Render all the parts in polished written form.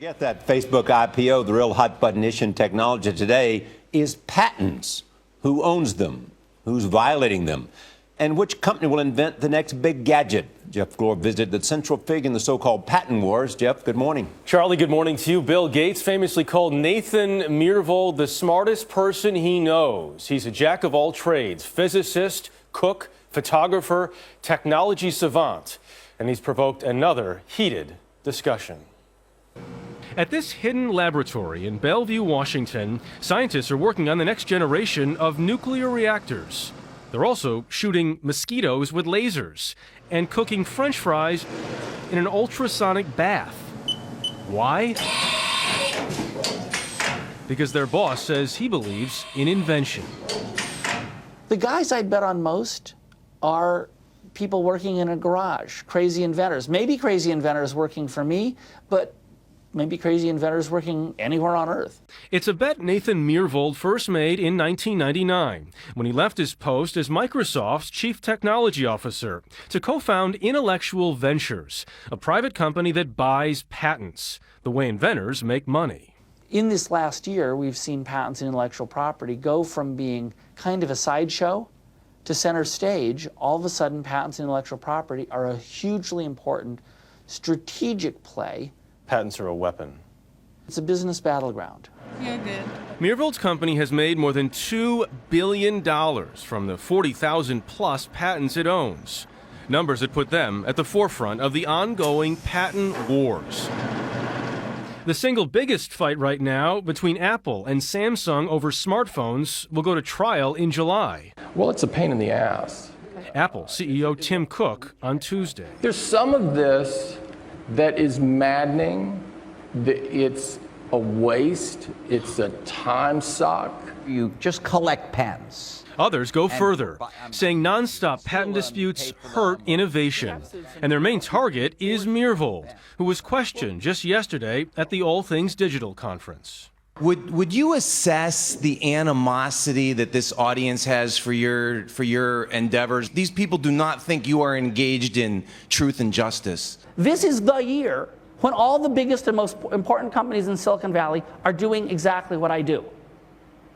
Get that Facebook IPO, the real hot button issue in technology today is patents. Who owns them? Who's violating them? And which company will invent the next big gadget? Jeff Glor visited the central figure in the so-called patent wars. Jeff, good morning. Charlie, good morning to you. Bill Gates famously called Nathan Myhrvold the smartest person he knows. He's a jack of all trades, physicist, cook, photographer, technology savant. And he's provoked another heated discussion. At this hidden laboratory in Bellevue, Washington, scientists are working on the next generation of nuclear reactors. They're also shooting mosquitoes with lasers and cooking French fries in an ultrasonic bath. Why? Because their boss says he believes in invention. The guys I bet on most are people working in a garage, crazy inventors. Maybe crazy inventors working for me, but maybe crazy inventors working anywhere on Earth. It's a bet Nathan Myhrvold first made in 1999 when he left his post as Microsoft's chief technology officer to co-found Intellectual Ventures, a private company that buys patents, the way inventors make money. In this last year, we've seen patents and intellectual property go from being kind of a sideshow to center stage. All of a sudden, patents and intellectual property are a hugely important strategic play. Patents are a weapon. It's a business battleground. You're good. Myhrvold's company has made more than $2 billion from the 40,000 plus patents it owns. Numbers that put them at the forefront of the ongoing patent wars. The single biggest fight right now between Apple and Samsung over smartphones will go to trial in July. Well, it's a pain in the ass. Apple CEO Tim Cook on Tuesday. There's some of this that is maddening, it's a waste, it's a time suck. You just collect patents. Others go further, saying nonstop patent disputes hurt innovation. And their main target is Myhrvold, who was questioned just yesterday at the All Things Digital conference. Would you assess the animosity that this audience has for your endeavors? These people do not think you are engaged in truth and justice. This is the year when all the biggest and most important companies in Silicon Valley are doing exactly what I do.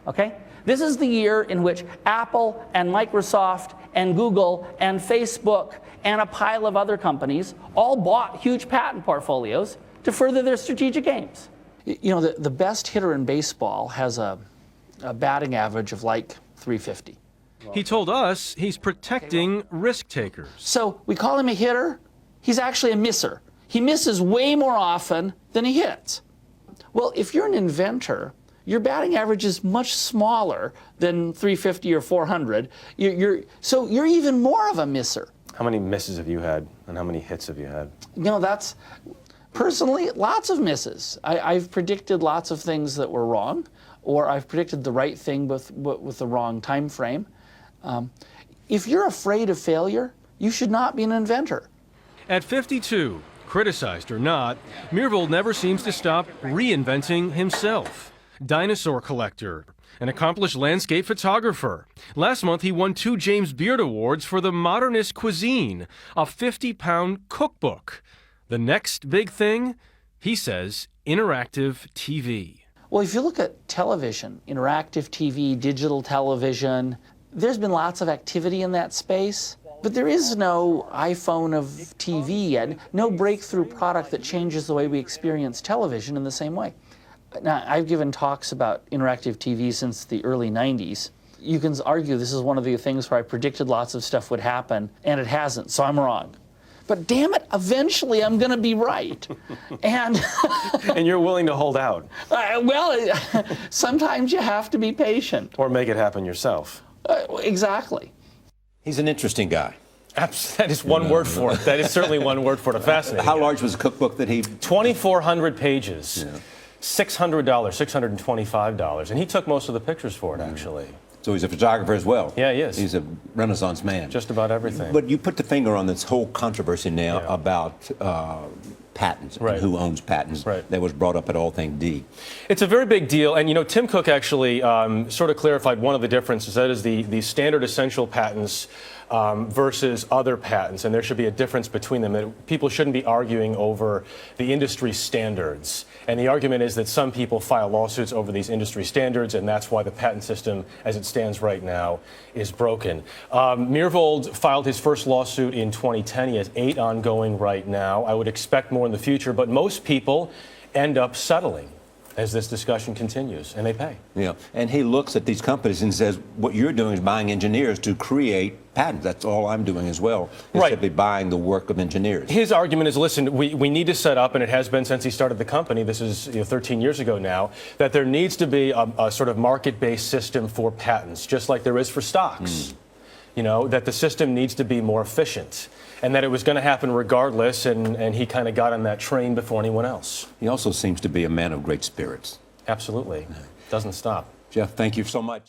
Okay? This is the year in which Apple and Microsoft and Google and Facebook and a pile of other companies all bought huge patent portfolios to further their strategic aims. You know, the best hitter in baseball has a batting average of like 350. He told us he's protecting risk takers. So we call him a hitter. He's actually a misser. He misses way more often than he hits. Well, if you're an inventor, your batting average is much smaller than 350 or 400. So you're even more of a misser. How many misses have you had, and how many hits have you had? You know, that's personally lots of misses. I've predicted lots of things that were wrong, or I've predicted the right thing with the wrong time frame. If you're afraid of failure, you should not be an inventor. At 52, criticized or not, Myhrvold never seems to stop reinventing himself. Dinosaur collector, an accomplished landscape photographer. Last month, he won 2 James Beard Awards for the modernist cuisine, a 50-pound cookbook. The next big thing, he says, interactive TV. Well, if you look at television, interactive TV, digital television, there's been lots of activity in that space. But there is no iPhone of TV yet, no breakthrough product that changes the way we experience television in the same way. Now, I've given talks about interactive TV since the early 90s. You can argue this is one of the things where I predicted lots of stuff would happen, and it hasn't, so I'm wrong. But damn it, eventually I'm going to be right. And And you're willing to hold out. Well, sometimes you have to be patient. Or make it happen yourself. Exactly. He's an interesting guy. That is one word for it. That is certainly one word for it. A fascinating. How large was the cookbook that he... 2,400 pages, $600, $625. And he took most of the pictures for it, actually. So he's a photographer as well. Yeah, he is. He's a Renaissance man. Just about everything. But you put the finger on this whole controversy now about patents and who owns patents that was brought up at All Things D. It's a very big deal. And, you know, Tim Cook actually sort of clarified one of the differences. That is the standard essential patents versus other patents, and there should be a difference between them. That people shouldn't be arguing over the industry standards. And the argument is that some people file lawsuits over these industry standards, and that's why the patent system, as it stands right now, is broken. Myhrvold filed his first lawsuit in 2010. He has 8 ongoing right now. I would expect more in the future, but most people end up settling as this discussion continues, and they pay. Yeah, and he looks at these companies and says, what you're doing is buying engineers to create patents. That's all I'm doing as well, is Right. simply buying the work of engineers. His argument is, listen, we need to set up, and it has been since he started the company, this is 13 years ago now, that there needs to be a sort of market-based system for patents, just like there is for stocks. You know, that the system needs to be more efficient, and that it was going to happen regardless, and he kind of got on that train before anyone else. He also seems to be a man of great spirits. Absolutely. Doesn't stop. Jeff, thank you so much.